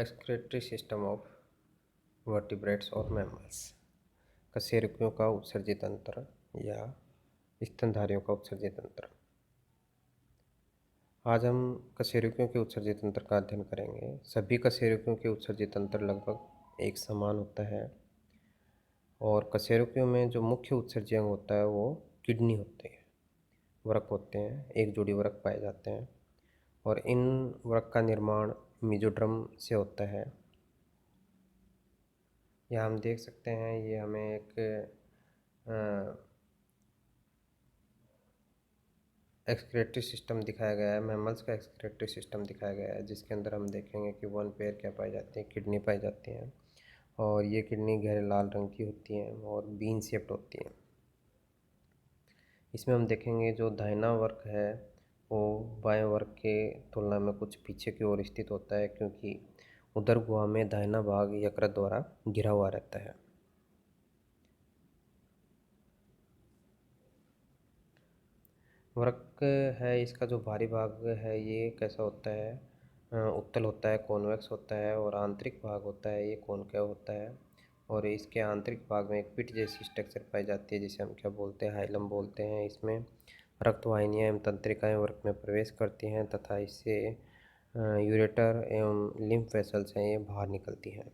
Excretory system of vertebrates और mammals. कशेरुकियों का उत्सर्जित तंत्र या स्तनधारियों का उत्सर्जित तंत्र। आज हम कशेरुकियों के उत्सर्जित तंत्र का अध्ययन करेंगे। सभी कशेरुकियों के उत्सर्जित तंत्र लगभग एक समान होता है और कशेरुकियों में जो मुख्य उत्सर्जी अंग होता है वो किडनी होते हैं, वृक्क होते हैं। एक जोड़ी वृक्क पाए जाते हैं और इन वृक्क का निर्माण मेसोडर्म से होता है। यहाँ हम देख सकते हैं, ये हमें एक एक्सक्रीटरी सिस्टम दिखाया गया है। मैमल्स का एक्सक्रीटरी सिस्टम दिखाया गया है, जिसके अंदर हम देखेंगे कि वन पेयर क्या पाई जाती है, किडनी पाई जाती हैं और ये किडनी गहरे लाल रंग की होती हैं और बीन शेप्ड होती हैं। इसमें हम देखेंगे जो दाहिना वर्क है वो बाएं वर्क के तुलना में कुछ पीछे की ओर स्थित होता है, क्योंकि उदर गुहा में दाहिना भाग यकृत द्वारा घिरा हुआ रहता है। वृक्क है, इसका जो बाहरी भाग है ये कैसा होता है, उत्तल होता है, कॉन्वेक्स होता है और आंतरिक भाग होता है ये कॉनकेव होता है। और इसके आंतरिक भाग में एक पिट जैसी स्ट्रक्चर पाई जाती है, जिसे हम क्या बोलते हैं, हाइलम बोलते हैं। इसमें रक्तवाहिनियाँ एवं तंत्रिकाएं वृक्क में प्रवेश करती हैं तथा इससे यूरेटर एवं लिम्फ वेसल्स हैं ये बाहर निकलती हैं।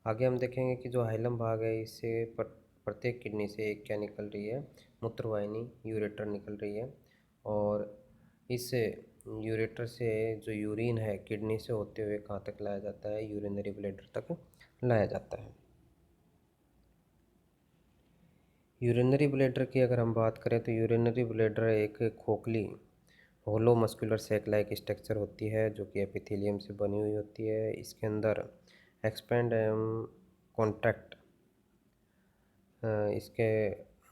आगे हम देखेंगे कि जो हाइलम भाग है इससे प्रत्येक किडनी से एक क्या निकल रही है, मूत्रवाहिनी यूरेटर निकल रही है और इस यूरेटर से जो यूरिन है किडनी से होते हुए कहाँ तक लाया जाता है, यूरिनरी ब्लैडर तक लाया जाता है। यूरिनरी ब्लैडर की अगर हम बात करें तो यूरिनरी ब्लैडर एक खोखली होलो मस्कुलर सैक लाइक स्ट्रक्चर होती है जो कि एपिथेलियम से बनी हुई होती है। इसके अंदर एक्सपेंड एवं कॉन्ट्रैक्ट इसके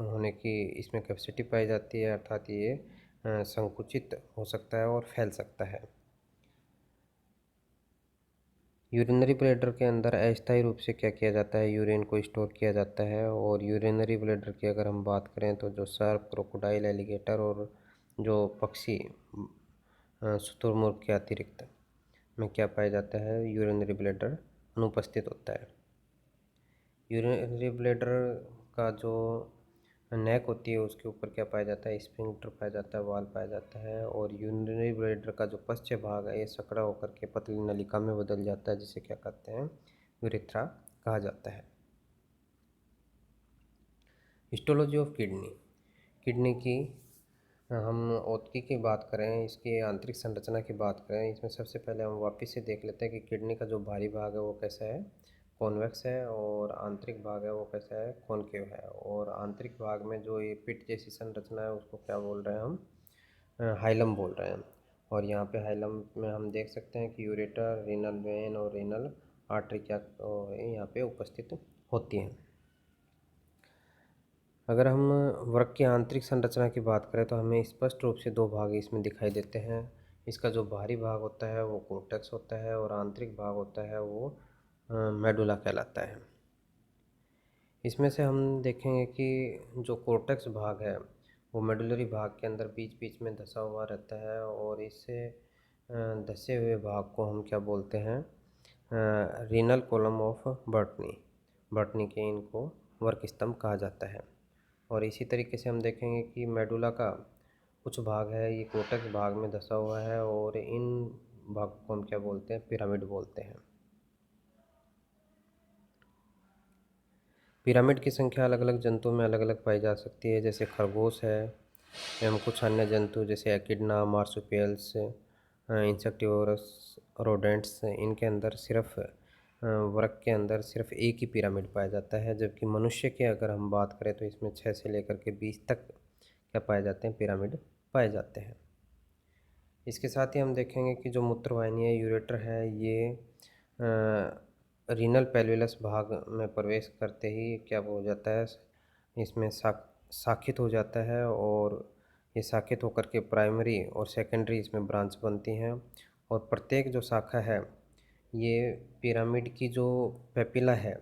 होने की इसमें कैपेसिटी पाई जाती है, अर्थात ये संकुचित हो सकता है और फैल सकता है। यूरिनरी ब्लैडर के अंदर अस्थायी रूप से क्या किया जाता है, यूरिन को स्टोर किया जाता है। और यूरिनरी ब्लैडर की अगर हम बात करें तो जो सर्प, क्रोकोडाइल, एलिगेटर और जो पक्षी शुतुरमुर्ग के अतिरिक्त में क्या पाया जाता है, यूरिनरी ब्लैडर अनुपस्थित होता है। यूरिनरी ब्लैडर का जो नेक होती है उसके ऊपर क्या पाया जाता है, स्फिंक्टर पाया जाता है, वाल पाया जाता है। और यूरिनरी ब्लैडर का जो पश्च भाग है ये सकड़ा होकर के पतली नलिका में बदल जाता है, जिसे क्या कहते हैं, यूरेथ्रा कहा जाता है। Histology of kidney. किडनी की हम औतकी की बात करें, इसकी आंतरिक संरचना की बात करें, इसमें सबसे पहले हम वापस से देख लेते हैं कि किडनी का जो बाहरी भाग है वो कैसा है, कॉन्वेक्स है और आंतरिक भाग है वो कैसा है, कॉनकेव है। और आंतरिक भाग में जो ये पिट जैसी संरचना है उसको क्या बोल रहे हैं हम, हाइलम बोल रहे हैं। और यहाँ पे हाइलम में हम देख सकते हैं कि यूरेटर, रीनल वेन और रीनल आर्टरी क्या यहाँ पे उपस्थित होती हैं। अगर हम वृक्क की आंतरिक संरचना की बात करें तो हमें स्पष्ट रूप से दो भाग इसमें दिखाई देते हैं। इसका जो बाहरी भाग होता है वो कोर्टेक्स होता है और आंतरिक भाग होता है वो मेडुला कहलाता है। इसमें से हम देखेंगे कि जो कोर्टेक्स भाग है वो मेडुलरी भाग के अंदर बीच बीच में धंसा हुआ रहता है और इससे धंसे हुए भाग को हम क्या बोलते हैं, रीनल कॉलम ऑफ बर्टनी। बर्टनी के इनको वर्क स्तंभ कहा जाता है। और इसी तरीके से हम देखेंगे कि मेडुला का कुछ भाग है ये कोर्टेक्स भाग में धंसा हुआ है और इन भाग को हम क्या बोलते हैं, पिरामिड बोलते हैं। पिरामिड की संख्या अलग अलग जंतुओं में अलग अलग पाई जा सकती है, जैसे खरगोश है एवं कुछ अन्य जंतु जैसे एकिडना, मार्सुपियल्स, इंसेक्टिवोरस, रोडेंट्स, इनके अंदर सिर्फ वृक्क के अंदर सिर्फ एक ही पिरामिड पाया जाता है। जबकि मनुष्य की अगर हम बात करें तो इसमें 6 से लेकर के 20 तक क्या पाए जाते हैं, पिरामिड पाए जाते हैं। इसके साथ ही हम देखेंगे कि जो मूत्रवाहिनी है, यूरेटर है, ये रीनल पेल्विलस भाग में प्रवेश करते ही क्या हो जाता है, इसमें शाखित हो जाता है और ये शाखित होकर के प्राइमरी और सेकेंडरी इसमें ब्रांच बनती हैं। और प्रत्येक जो शाखा है ये पिरामिड की जो पेपिला है,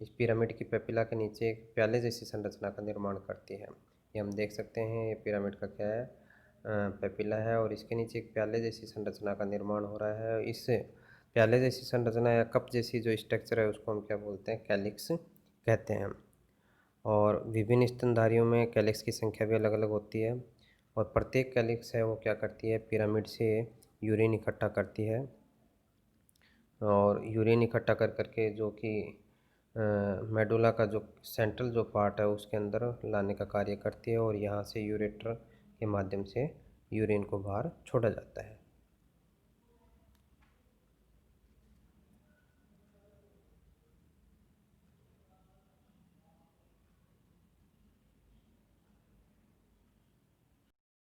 इस पिरामिड की पेपिला के नीचे एक प्याले जैसी संरचना का निर्माण करती है। ये हम देख सकते हैं, ये पिरामिड का क्या है, पेपिला है और इसके नीचे एक प्याले जैसी संरचना का निर्माण हो रहा है। इस प्याले जैसी संरचना या कप जैसी जो स्ट्रक्चर है उसको हम क्या बोलते हैं, कैलिक्स कहते हैं। और विभिन्न स्तनधारियों में कैलिक्स की संख्या भी अलग अलग होती है और प्रत्येक कैलिक्स है वो क्या करती है, पिरामिड से यूरिन इकट्ठा करती है और यूरिन इकट्ठा कर करके जो कि मेडुला का जो सेंट्रल जो पार्ट है उसके अंदर लाने का कार्य करती है और यहाँ से यूरेटर के माध्यम से यूरिन को बाहर छोड़ा जाता है।